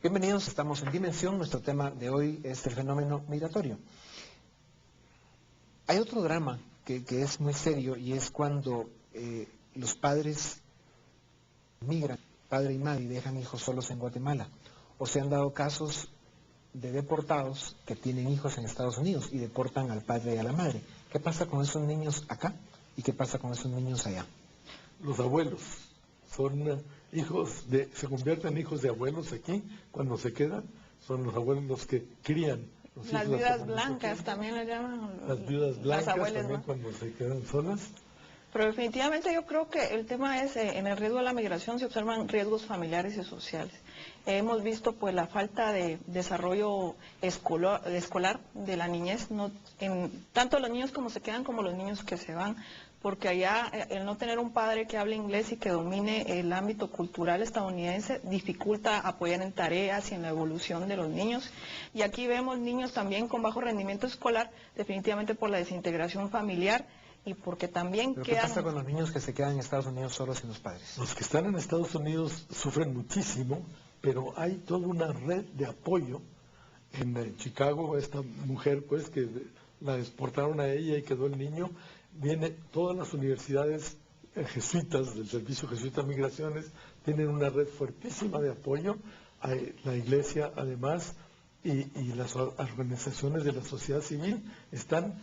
Bienvenidos, estamos en Dimensión. Nuestro tema de hoy es el fenómeno migratorio. Hay otro drama que es muy serio y es cuando los padres migran, padre y madre, y dejan hijos solos en Guatemala. O se han dado casos de deportados que tienen hijos en Estados Unidos y deportan al padre y a la madre. ¿Qué pasa con esos niños acá y qué pasa con esos niños allá? Los abuelos son se convierten en hijos de abuelos aquí, cuando se quedan, son los abuelos los que crían. Las viudas blancas también le llaman. Las viudas blancas abuelas, también, ¿no? cuando se quedan solas. Pero definitivamente yo creo que el tema es, en el riesgo de la migración se observan riesgos familiares y sociales. Hemos visto pues la falta de desarrollo escolar de la niñez, tanto los niños como se quedan como los niños que se van, porque allá el no tener un padre que hable inglés y que domine el ámbito cultural estadounidense dificulta apoyar en tareas y en la evolución de los niños. Y aquí vemos niños también con bajo rendimiento escolar, definitivamente por la desintegración familiar, y porque también ¿Pero qué pasa con los niños que se quedan en Estados Unidos solos sin los padres? Los que están en Estados Unidos sufren muchísimo, pero hay toda una red de apoyo. En Chicago, esta mujer, pues, que la exportaron a ella y quedó el niño, todas las universidades jesuitas, del Servicio Jesuita de Migraciones, tienen una red fuertísima de apoyo. La iglesia, además, y las organizaciones de la sociedad civil están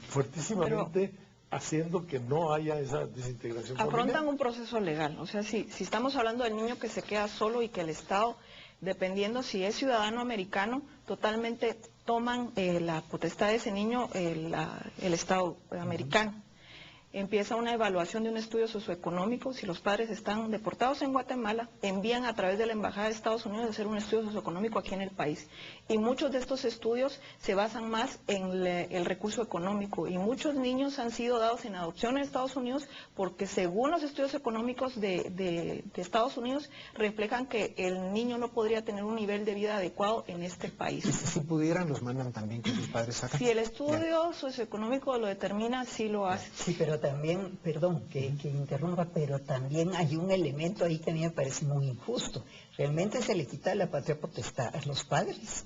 fuertísimamente haciendo que no haya esa desintegración familiar. Afrontan un proceso legal. O sea, si estamos hablando del niño que se queda solo y que el Estado, dependiendo si es ciudadano americano, totalmente toman la potestad de ese niño el Estado americano. Empieza una evaluación de un estudio socioeconómico. Si los padres están deportados en Guatemala, envían a través de la Embajada de Estados Unidos a hacer un estudio socioeconómico aquí en el país. Y muchos de estos estudios se basan más en el recurso económico. Y muchos niños han sido dados en adopción en Estados Unidos porque según los estudios económicos de Estados Unidos reflejan que el niño no podría tener un nivel de vida adecuado en este país. Y si pudieran, los mandan también con sus padres acá. Si el estudio socioeconómico lo determina, sí lo hace. Sí, pero también, perdón que interrumpa, pero también hay un elemento ahí que a mí me parece muy injusto. Realmente se le quita la patria potestad a los padres,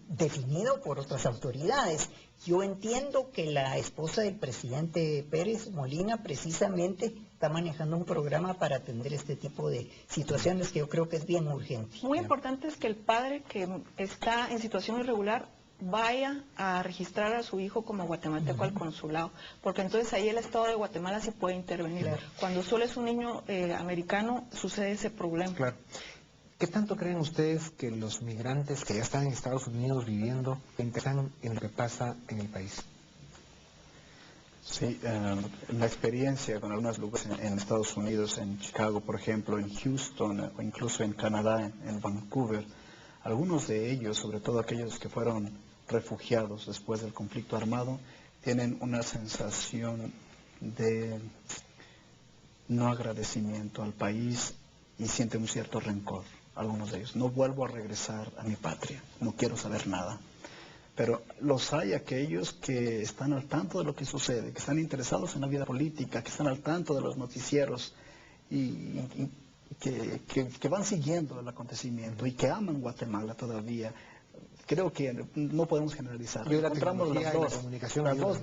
definido por otras autoridades. Yo entiendo que la esposa del presidente Pérez, Molina, precisamente está manejando un programa para atender este tipo de situaciones que yo creo que es bien urgente. Muy importante es que el padre que está en situación irregular vaya a registrar a su hijo como guatemalteco al consulado, porque entonces ahí el Estado de Guatemala se puede intervenir. Claro. Cuando solo es un niño americano, sucede ese problema. Claro. ¿Qué tanto creen ustedes que los migrantes que ya están en Estados Unidos viviendo interesan en lo que pasa en el país? Sí, la experiencia con algunos lugares en Estados Unidos, en Chicago, por ejemplo, en Houston, o incluso en Canadá, en Vancouver, algunos de ellos, sobre todo aquellos que fueron refugiados después del conflicto armado, tienen una sensación de no agradecimiento al país y sienten un cierto rencor. Algunos de ellos, no vuelvo a regresar a mi patria, no quiero saber nada. Pero los hay aquellos que están al tanto de lo que sucede, que están interesados en la vida política, que están al tanto de los noticieros y que van siguiendo el acontecimiento y que aman Guatemala todavía. Creo que no podemos generalizar. Encontramos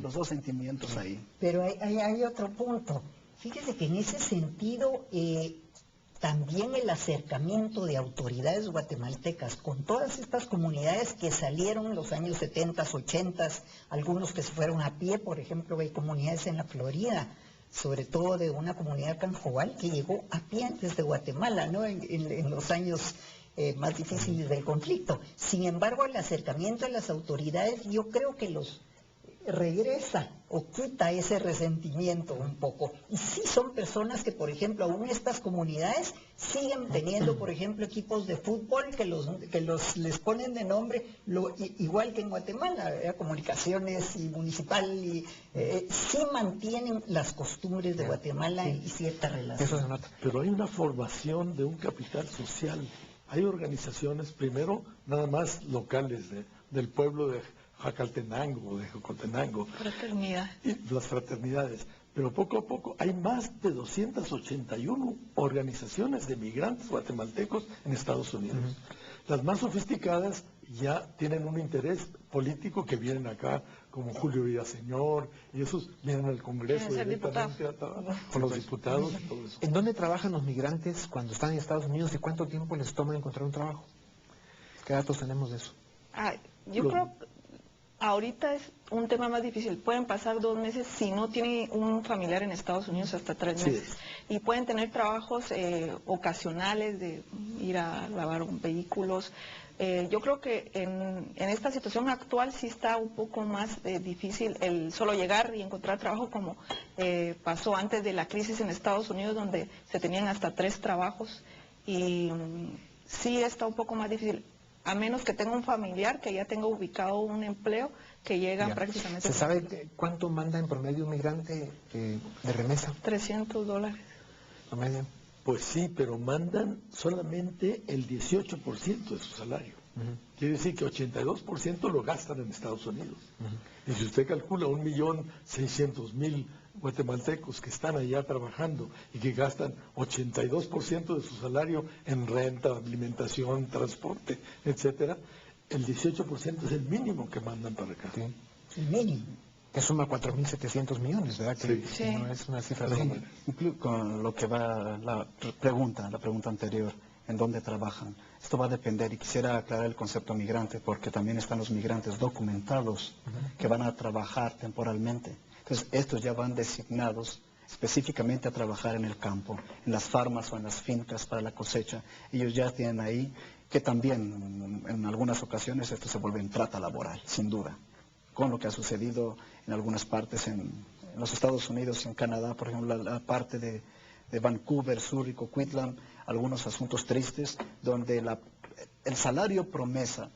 los dos sentimientos ahí. Pero hay otro punto. Fíjese que en ese sentido también el acercamiento de autoridades guatemaltecas con todas estas comunidades que salieron en los años 70, 80, algunos que se fueron a pie, por ejemplo, hay comunidades en la Florida, sobre todo de una comunidad canjobal que llegó a pie desde Guatemala, ¿no? en los años más difíciles del conflicto. Sin embargo, el acercamiento de las autoridades yo creo que los regresa o quita ese resentimiento un poco. Y sí son personas que, por ejemplo, aún estas comunidades siguen teniendo, por ejemplo, equipos de fútbol que les ponen de nombre, igual que en Guatemala, comunicaciones y municipal, y sí mantienen las costumbres de Guatemala y cierta relación. Eso se nota. Pero hay una formación de un capital social. Hay organizaciones, primero, nada más locales del pueblo de Jacaltenango, de Jocotenango, Fraternidad. y las fraternidades. Pero poco a poco hay más de 281 organizaciones de migrantes guatemaltecos en Estados Unidos. Las más sofisticadas ya tienen un interés político, que vienen acá, como Julio Villaseñor, y esos vienen al Congreso Quieren ser directamente con los diputados y todo eso. ¿En dónde trabajan los migrantes cuando están en Estados Unidos y cuánto tiempo les toma encontrar un trabajo? ¿Qué datos tenemos de eso? Yo creo que ahorita es un tema más difícil. Pueden pasar 2 meses si no tienen un familiar en Estados Unidos, hasta 3 Sí. meses. Y pueden tener trabajos ocasionales de ir a lavar vehículos. Yo creo que en esta situación actual sí está un poco más difícil el solo llegar y encontrar trabajo, como pasó antes de la crisis en Estados Unidos, donde se tenían hasta 3 trabajos. Y sí está un poco más difícil, a menos que tenga un familiar que ya tenga ubicado un empleo, que llega Ya. prácticamente... ¿Se sabe cuánto manda en promedio un migrante de remesa? $300. Promedio. Pues sí, pero mandan solamente el 18% de su salario. Quiere decir que 82% lo gastan en Estados Unidos. Y si usted calcula 1.600.000 guatemaltecos que están allá trabajando y que gastan 82% de su salario en renta, alimentación, transporte, etcétera, el 18% es el mínimo que mandan para acá. Sí. El mínimo. Que suma 4.700 millones, ¿verdad? Que Sí. no es una cifra Sí. normal. Con lo que va la pregunta anterior, ¿en dónde trabajan? Esto va a depender, y quisiera aclarar el concepto migrante, porque también están los migrantes documentados que van a trabajar temporalmente. Entonces, estos ya van designados específicamente a trabajar en el campo, en las farmas o en las fincas para la cosecha. Ellos ya tienen ahí, que también en algunas ocasiones esto se vuelve en trata laboral, sin duda, con lo que ha sucedido en algunas partes en los Estados Unidos y en Canadá, por ejemplo, la parte de Vancouver, Surrey, Coquitlam, algunos asuntos tristes, donde el salario promesa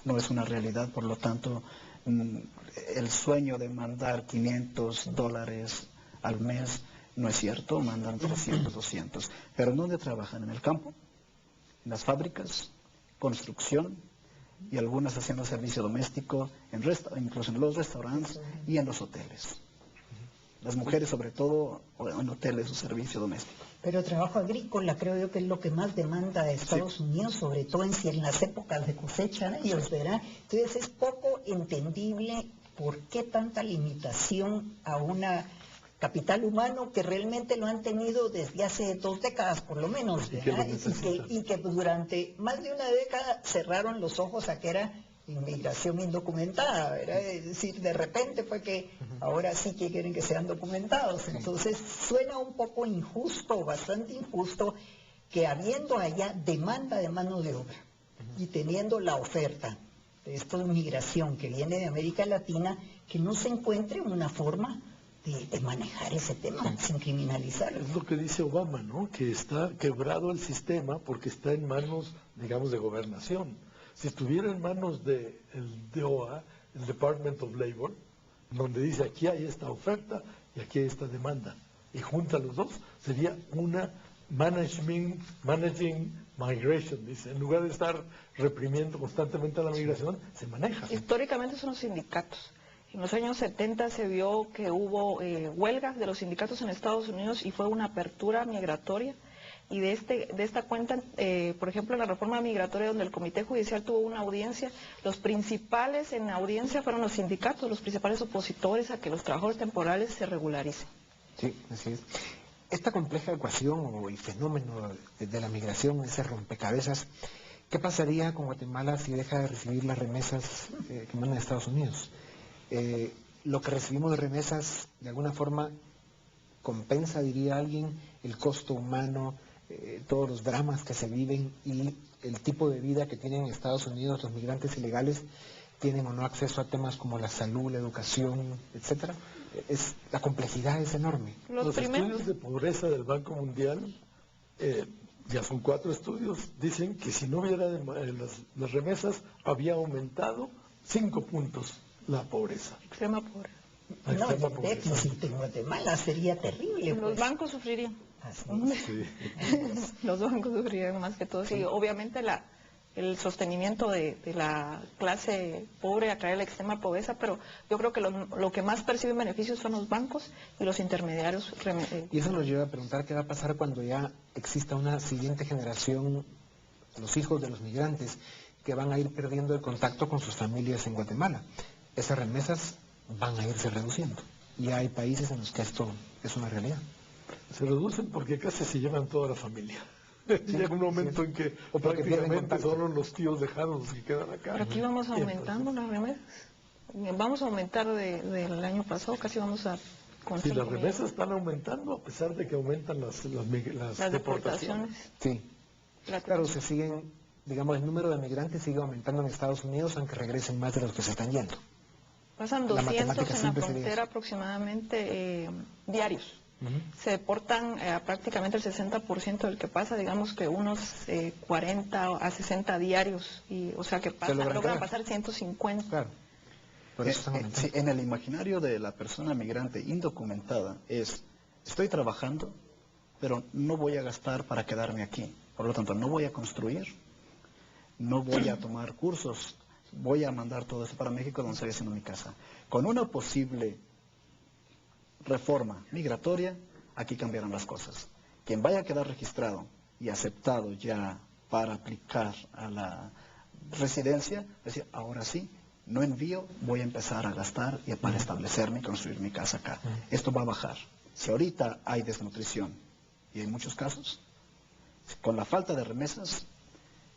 no es una realidad, por lo tanto, el sueño de mandar $500 al mes no es cierto, mandan 300, 200. ¿Pero en dónde trabajan? ¿En el campo? ¿En las fábricas? ¿Construcción? Y algunas haciendo servicio doméstico, incluso en los restaurantes y en los hoteles. Las mujeres, sobre todo, en hoteles o servicio doméstico. Pero trabajo agrícola creo yo que es lo que más demanda de Estados Unidos, sobre todo en las épocas de cosecha, ellos verán. Entonces es poco entendible por qué tanta limitación a una capital humano que realmente lo han tenido desde hace 2 décadas por lo menos, ¿verdad? Y que durante más de una década cerraron los ojos a que era inmigración indocumentada, ¿verdad? Es decir, de repente fue que ahora sí que quieren que sean documentados. Entonces suena un poco injusto, bastante injusto, que habiendo allá demanda de mano de obra y teniendo la oferta de esta inmigración que viene de América Latina, que no se encuentre una forma de manejar ese tema sin criminalizarlo. Es lo que dice Obama, ¿no? Que está quebrado el sistema porque está en manos, digamos, de gobernación. Si estuviera en manos del DOA, el Department of Labor, donde dice aquí hay esta oferta y aquí hay esta demanda, y junta los dos, sería una managing migration, dice. En lugar de estar reprimiendo constantemente a la migración, se maneja. Históricamente son los sindicatos. En los años 70 se vio que hubo huelgas de los sindicatos en Estados Unidos y fue una apertura migratoria. Y de esta cuenta, por ejemplo, en la reforma migratoria, donde el Comité Judicial tuvo una audiencia, los principales en la audiencia fueron los sindicatos, los principales opositores a que los trabajadores temporales se regularicen. Sí, así es. Esta compleja ecuación o el fenómeno de la migración, ese rompecabezas, ¿qué pasaría con Guatemala si deja de recibir las remesas que mandan a Estados Unidos? Lo que recibimos de remesas, de alguna forma, compensa, diría alguien, el costo humano, todos los dramas que se viven y el tipo de vida que tienen en Estados Unidos los migrantes ilegales. ¿Tienen o no acceso a temas como la salud, la educación, etcétera? La complejidad es enorme. Los estudios de pobreza del Banco Mundial, ya son 4 estudios, dicen que si no hubiera las remesas, había aumentado 5 puntos la pobreza. Extrema pobreza. La No, extrema el pobreza. déficit en Guatemala sería terrible. Los Pues. bancos sufrirían. Así es. Sí. Los bancos sufrirían más que todo. Sí, obviamente el sostenimiento de la clase pobre a caer a la extrema pobreza, pero yo creo que lo que más perciben beneficios son los bancos y los intermediarios. Y eso nos lleva a preguntar qué va a pasar cuando ya exista una siguiente generación, los hijos de los migrantes, que van a ir perdiendo el contacto con sus familias en Guatemala. Esas remesas van a irse reduciendo. Y hay países en los que esto es una realidad. Se reducen porque casi se llevan toda la familia. Llega un momento en que O porque pierden prácticamente contacto. solo los tíos lejanos los que quedan acá. Pero aquí vamos Y aumentando las remesas. Vamos a aumentar del año pasado, casi vamos a... con Sí, 5 las remesas están aumentando a pesar de que aumentan las las deportaciones. Sí. Claro, se siguen, digamos, el número de migrantes sigue aumentando en Estados Unidos, aunque regresen más de los que se están yendo. Pasan La 200 matemática en la siempre sería frontera eso. aproximadamente diarios. Se deportan prácticamente el 60% del que pasa, digamos que unos 40 a 60 diarios, y, o sea que logran logran quedar. pasar 150. Claro. Por eso están aumentando. Sí, en el imaginario de la persona migrante indocumentada es, estoy trabajando, pero no voy a gastar para quedarme aquí. Por lo tanto, no voy a construir, no voy a tomar cursos, voy a mandar todo eso para México donde estoy haciendo mi casa. Con una posible reforma migratoria, aquí cambiarán las cosas. Quien vaya a quedar registrado y aceptado ya para aplicar a la residencia, decir, ahora sí, no envío, voy a empezar a gastar y para establecerme y construir mi casa acá. Esto va a bajar. Si ahorita hay desnutrición, y hay muchos casos, con la falta de remesas,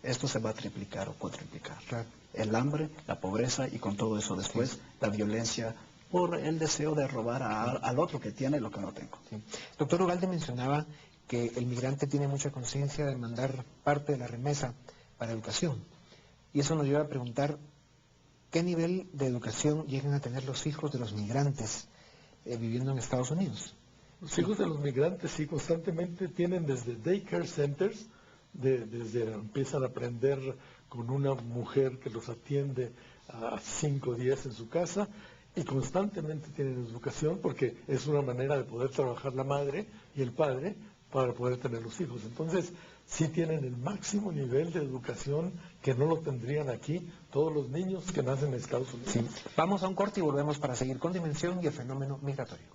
esto se va a triplicar o cuatriplicar. Claro. El hambre, la pobreza y con todo eso después, la violencia por el deseo de robar al otro que tiene lo que no tengo. Sí. Doctor Ugalde mencionaba que el migrante tiene mucha conciencia de mandar parte de la remesa para educación. Y eso nos lleva a preguntar qué nivel de educación llegan a tener los hijos de los migrantes viviendo en Estados Unidos. Los hijos de los migrantes sí constantemente tienen desde daycare centers, desde empiezan a aprender con una mujer que los atiende a 5 días en su casa, y constantemente tienen educación porque es una manera de poder trabajar la madre y el padre para poder tener los hijos. Entonces, sí tienen el máximo nivel de educación que no lo tendrían aquí todos los niños que nacen en Estados Unidos. Sí. Vamos a un corte y volvemos para seguir con Dimensión y el fenómeno migratorio.